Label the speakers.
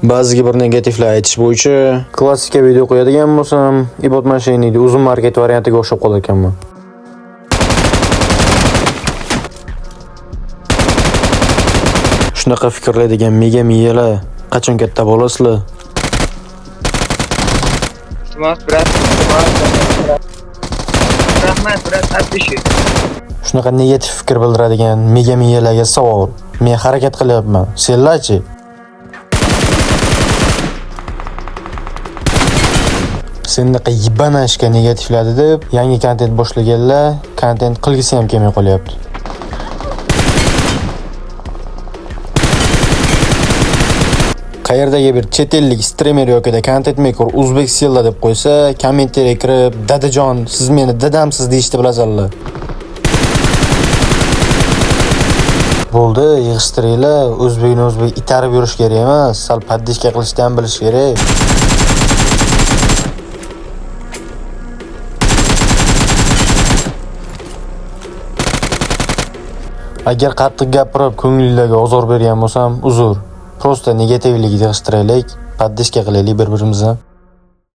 Speaker 1: Ba'ziga bir negativlar aytish bo'yicha klassika video qo'yadigan bo'lsam, ibot mashinani uzun market variantiga o'xshab qolar ekanman. Shunaqa fikrlaydigan mega miyalar qachon katta bo'lasizlar?
Speaker 2: Rahmat, brat, atdishi.
Speaker 1: Shunaqa negativ fikr bildiradigan mega miyalarga savol. Men harakat qilyapman. Senlarchi? Sendaqa yibanashga negativladi deb yangi kontent boshlaganlar kontent qilgisi ham kelmay qolyapti. Qayerdagi bir chet ellik streamer yoki content maker Uzbek Silla deb qo'ysa, kommentariyaga kirib, "Dadajon, siz meni dadamsiz" deyishni bilasizlar. Bo'ldi, yig'ishtiringlar. O'zbekni o'zbek itarib yurish kerak emas, sal paddishka qilishni ham bilish kerak. Agar qattiq gapirib ko'ngillarga ozor bergan bo'lsam, uzr. Prosta negativlikni yig'ishtiraylik, paddishka qilaylik bir-birimizni.